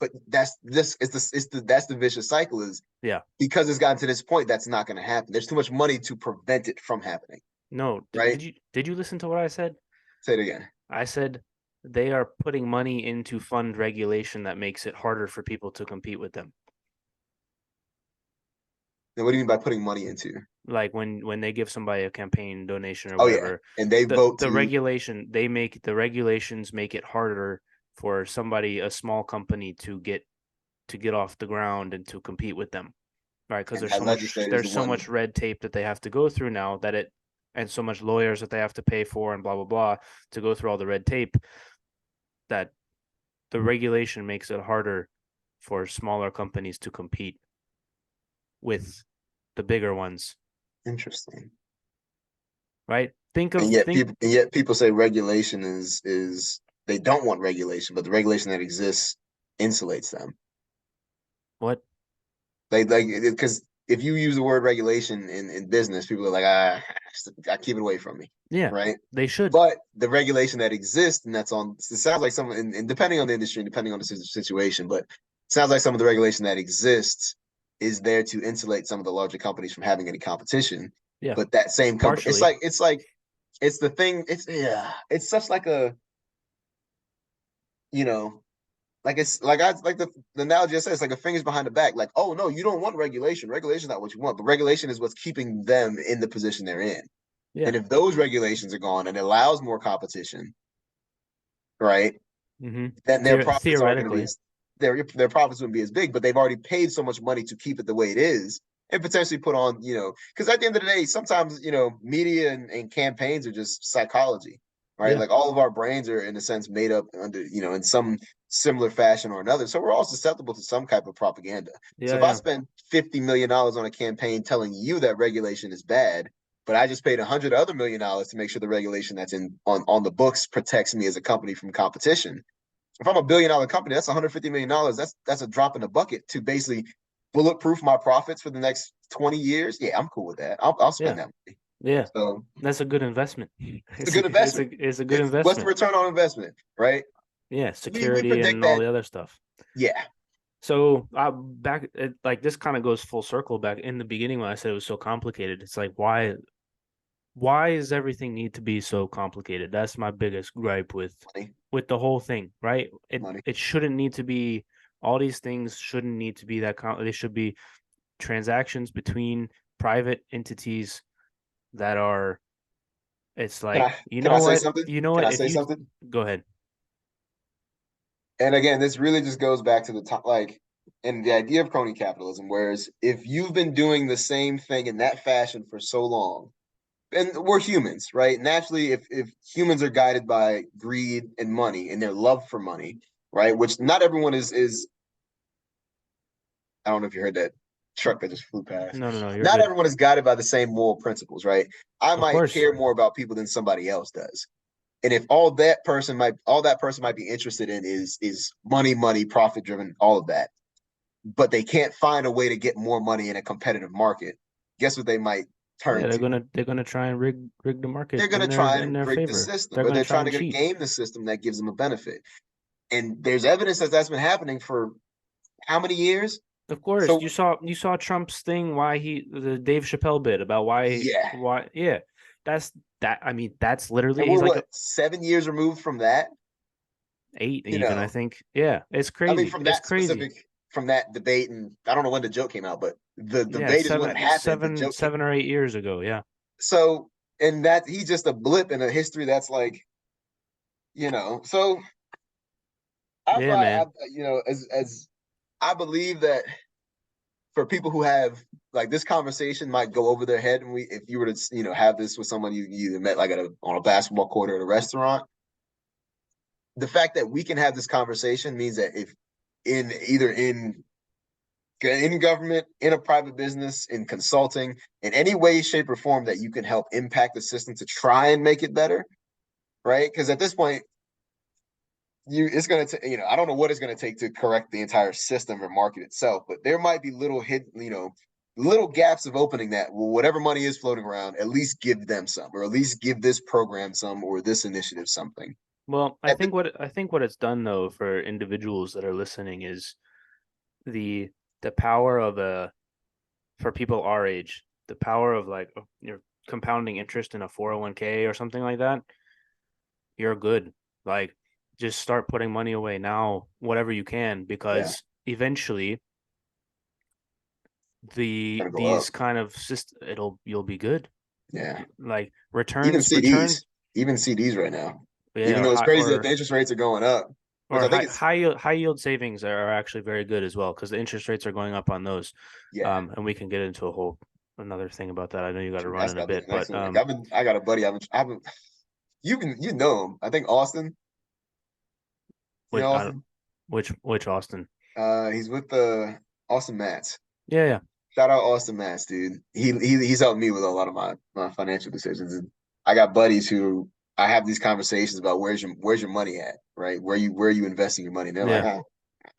but that's the vicious cycle is Yeah. because it's gotten to this point that's not going to happen. There's too much money to prevent it from happening, No, right? did you listen to what I said? Say it again. I said they are putting money into fund regulation that makes it harder for people to compete with them. Then what do you mean by putting money into? Like when they give somebody a campaign donation or Oh yeah, whatever, and they vote the to regulation they make the regulations make it harder for somebody a small company to get off the ground and to compete with them. Right? Because and that legislators the there's so one. much red tape that they have to go through now that it and so much lawyers that they have to pay for and blah blah blah to go through all the red tape that the regulation makes it harder for smaller companies to compete with the bigger ones, Interesting. right? And yet people say regulation is they don't want regulation, but the regulation that exists insulates them. What? Like because if you use the word regulation in business, people are like, I keep it away from me, Yeah, right? they should. But the regulation that exists and that's on, it sounds like some, and depending on the industry, depending on the situation, but it sounds like some of the regulation that exists is there to insulate some of the larger companies from having any competition. Yeah, But that same company, partially. it's the thing. It's such like a, you know, like it's like I like the analogy I said, it's like a fingers behind the back. Like, oh no, you don't want regulation. Regulation is not what you want, but regulation is what's keeping them in the position they're in. Yeah. And if those regulations are gone and it allows more competition, right, Mm-hmm. then their profits aren't going to be Theoretically. as their profits wouldn't be as big. But they've already paid so much money to keep it the way it is, and potentially put on, because at the end of the day, sometimes media and campaigns are just psychology. right? Yeah. Like all of our brains are in a sense made up under, in some similar fashion or another. So we're all susceptible to some type of propaganda. So Yeah, if I yeah. spend $50 million on a campaign telling you that regulation is bad, but I just paid $100 million to make sure the regulation that's on the books protects me as a company from competition. If I'm $1 billion company, that's $150 million. That's a drop in the bucket to basically bulletproof my profits for the next 20 years. Yeah, I'm cool with that. I'll Yeah. spend that money. Yeah. So That's a good investment. it's a good investment. It's a good What's the investment. return on investment, right? Yeah, We security predict and all that. the other stuff. Yeah, So back like this kind of goes full circle back in the beginning when I said it was so complicated. It's like why does everything need to be so complicated? That's my biggest gripe money, with the whole thing, right? It money. it shouldn't need to be all these things shouldn't need to be they should be transactions between private entities that are it's Can like, I can I say something? Can I if say you something? go ahead. And again, this really just goes back to the top, like, and the idea of crony capitalism. Whereas if you've been doing the same thing in that fashion for so long, and we're humans, right? Naturally, if humans are guided by greed and money and their love for money, right? Which not everyone is. I don't know if you heard that truck that just flew past. No, no, no, you're Not good. everyone is guided by the same moral principles, right? I Of might course. care more about people than somebody else does. And if all that person might be interested in is money, money, profit driven, all of that, but they can't find a way to get more money in a competitive market, guess what they might Yeah, turn to? they're gonna try and rig the They're market going to try in and their rig the favor. system, They're or gonna they're try trying and to cheat. game the system that gives them a benefit. And there's evidence that that's been happening for how many years? Of course, So you saw Trump's thing why the Dave Chappelle bit about yeah, why yeah. That's that I mean that's and literally we're he's like what 7 years removed from that. eight You even, I know, think. Yeah, it's I mean, crazy. from It's that crazy. specific, from that debate, and I don't know when the joke came out, but the Yeah, debate is when it happened. The joke came. 7 or 8 years ago. Yeah. So, and that he's just a blip in a history that's like, so Yeah, I man. as I believe that for people who have like this conversation might go over their head, and we if you were to have this with someone you either met like on a basketball court or at a restaurant, the fact that we can have this conversation means that if in either in government, in a private business, in consulting, in any way, shape, or form that you can help impact the system to try and make it better, right? Because at this point, it's going to I don't know what it's going to take to correct the entire system or market itself, but there might be little hidden little gaps of opening that whatever money is floating around, at least give them some, or at least give this program some, or this initiative something. Well, At the, I think what it's done though for individuals that are listening is the the power of a for people our age, the power of like your compounding interest in a 401k or something like that, you're good. Like just start putting money away now, whatever you can, yeah, because eventually gonna go up. these kind of system you'll be good. Yeah, Like even returns, CDs, even CDs right now. yeah, Even though it's crazy that the interest rates are going up, which I think it's high yield savings are actually very good as well because the interest rates are going up on those. yeah. And we can get into a whole another thing about that. I know you got to Shoot, run that's in a gotta be the bit, next but one. Like I got a buddy. I've been. You know him. I think Austin. You which know Austin. which Austin? He's with the Austin Mats. Yeah, yeah, Shout out Austin Mats, dude. He's helped me with a lot of my financial decisions. And I got buddies who I have these conversations about where's your money at, right? Where are you investing your money? And they're like, yeah.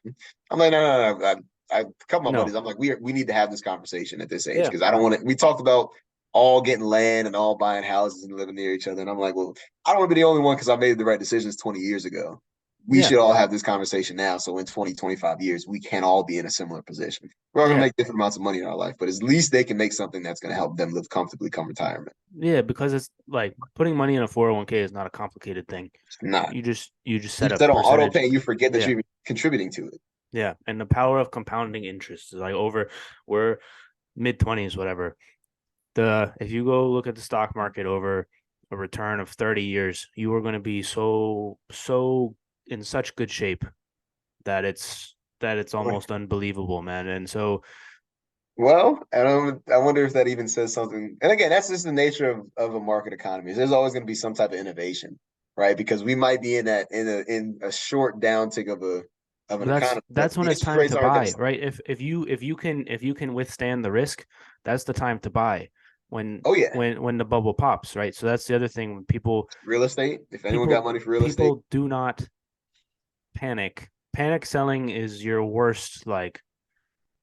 huh. I'm like, no. I a couple of my buddies. No, I'm like, we need to have this conversation at this age yeah, because I don't want to. We talked about all getting land and all buying houses and living near each other, and I'm like, well, I don't want to be the only one because I made the right decisions 20 years ago. We yeah, should all have this conversation now. So in 20, 25 years, we can all be in a similar position. We're all gonna yeah, make different amounts of money in our life, but at least they can make something that's gonna help them live comfortably come retirement. yeah. Because it's like putting money in a 401k is not a complicated thing. It's not. You just You set a set on auto percentage. pay and you forget that Yeah, you're contributing to it. yeah, and the power of compounding interest is like over. We're mid 20s, whatever. The if you go look at the stock market over a return of 30 years, you are going to be so in such good shape that it's almost unbelievable, man. And so Well, I don't. I wonder if that even says something. And again, that's just the nature of a market economy. There's always going to be some type of innovation, right? Because we might be in a short downtick of an economy, but That's when the it's interest time rates to aren't going to buy, stop. right? If you can withstand the risk, that's the time to buy when Oh yeah, when the bubble pops, right? So that's the other thing when real estate. If anyone got people money for real estate, people do not panic. Panic selling is your worst, like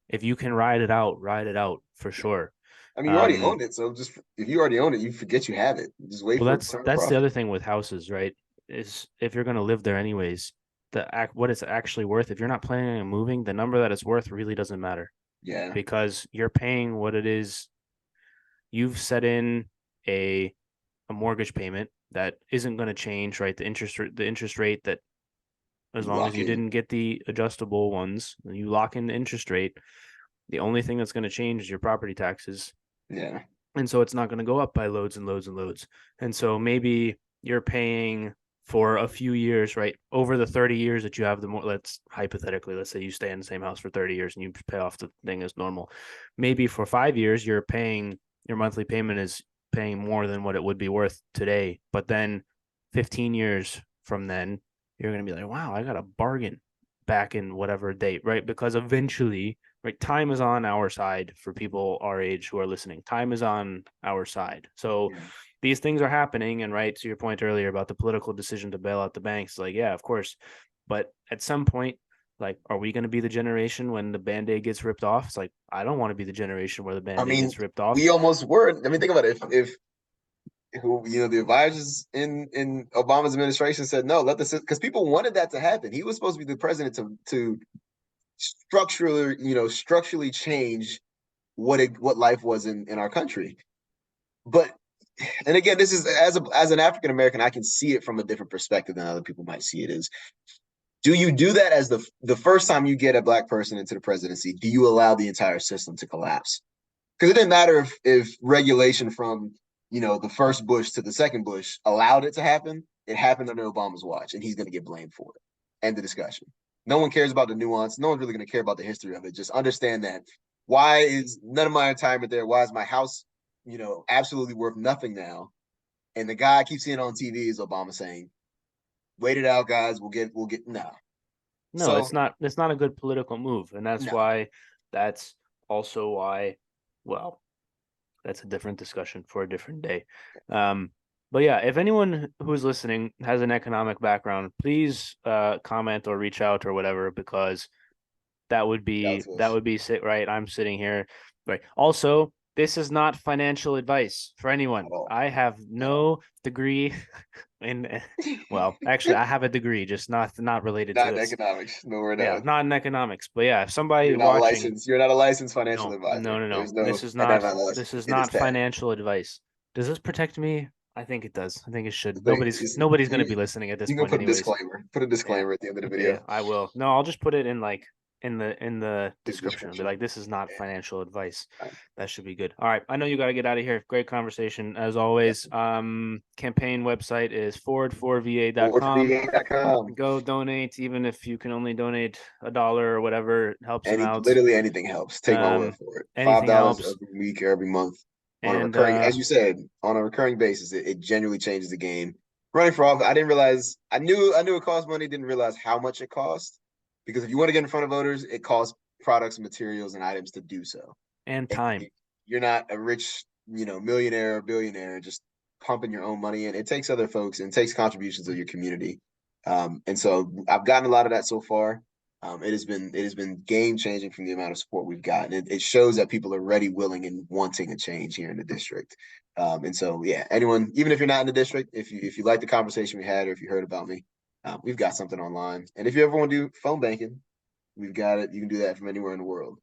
if you can ride it out for sure. I mean, you already Um owned it, so just if you already own it, you forget you have it. Just wait well for it to turn a that's the profit. other thing with houses, right? Is if you're going to live there anyways, what it's actually worth, if you're not planning on moving, the number that it's worth really doesn't matter Yeah, because you're paying what it is. You've set in a mortgage payment that isn't going to change, right? The interest rate that as you long as lock you in. didn't get the adjustable ones, you lock in the interest rate. The only thing that's going to change is your property taxes. Yeah, And so it's not going to go up by loads and loads and loads. And so maybe you're paying for a few years, right? Over the 30 years that you have let's hypothetically, let's say you stay in the same house for 30 years and you pay off the thing as normal. Maybe for 5 years, your monthly payment is paying more than what it would be worth today. But then 15 years from then, you're going to be like, wow, I got a bargain back in whatever date, right? Because eventually, right, time is on our side for people our age who are listening. Time is on our side. So yeah. these things are happening. And right to your point earlier about the political decision to bail out the banks, like, yeah, of course. But at some point, like, are we going to be the generation when the band-aid gets ripped off? It's like, I don't want to be the generation where the I band-aid mean, gets ripped off. we almost were. I mean, think about it. If who the advisors in Obama's administration said no, let the because people wanted that to happen. He was supposed to be the president to structurally change what life was in our country. But and again, this is as an African American, I can see it from a different perspective than other people might see it. Is do you do that as the first time you get a black person into the presidency? Do you allow the entire system to collapse? Because it didn't matter if regulation from the first Bush to the second Bush allowed it to happen. It happened under Obama's watch, and he's going to get blamed for it. End the discussion. No one cares about the nuance. No one's really going to care about the history of it. Just understand that why is none of my retirement there? Why is my house, absolutely worth nothing now? And the guy I keep seeing on TV is Obama saying, "Wait it out, guys. We'll get no." No, So it's not a good political move. And no, that's also why, well, that's a different discussion for a different day. But yeah, if anyone who's listening has an economic background, please comment or reach out or whatever, because out to that us would be sick, right? I'm sitting here, right? Also, this is not financial advice for anyone. at all. I have At all. no degree in, well, actually, I have a degree, just not related to Not in this. economics. No, we're Yeah, not. not in economics, but yeah, if somebody You're not watching, licensed. You're not a licensed financial no, advisor. no. There's no This MLS is in this not tag. financial advice. Does this protect me? I think it does. I think it should. Thing Nobody's going to be you listening at this you can point put a anyways. disclaimer. Put a Yeah. disclaimer at the end of the Yeah, video I will. No, I'll just put it in like in the in the description. I'll be description. like, this is not Yeah. financial advice. All right. That should be good. All right. I know you got to get out of here. Great conversation as always. Campaign website is forward4va.com. Forward4VA.com. Go donate, even if you can only donate $1 or whatever, it helps them out. Literally anything helps. Take my word Um, for it. anything $5 helps. every week or every month on a And recurring, as you said, on a recurring basis. It genuinely changes the game. Running for office, I didn't realize. I knew it cost money. Didn't realize how much it cost. Because if you want to get in front of voters, it costs products, materials, and items to do so. and And time. you're not a rich, millionaire or billionaire just pumping your own money in. It takes other folks and it takes contributions of your community. And so I've gotten a lot of that so far. It has been game changing from the amount of support we've gotten. It shows that people are ready, willing, and wanting a change here in the district. And so yeah, anyone, even if you're not in the district, if you like the conversation we had or if you heard about me, we've got something online. And if you ever want to do phone banking, we've got it. You can do that from anywhere in the world.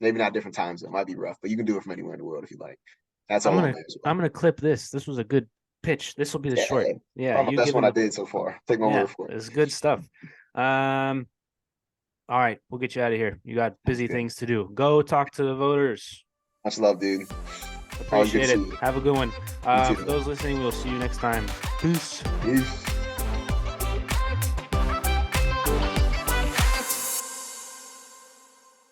Maybe not different times. It might be rough, but you can do it from anywhere in the world if you like. That's I'm all on gonna there as I'm well. gonna clip this. This was a good pitch. This will be the Yeah, short. Yeah, probably you the best one I giving did so far. Take my yeah, word for it. it's good stuff. Um, all right, we'll get you out of here. You got Sounds busy good. things to do. Go talk to the voters. Much love, dude. Always good to Appreciate see it. you. Have a good one. You too. For those listening, we'll see you next time. Peace. Peace.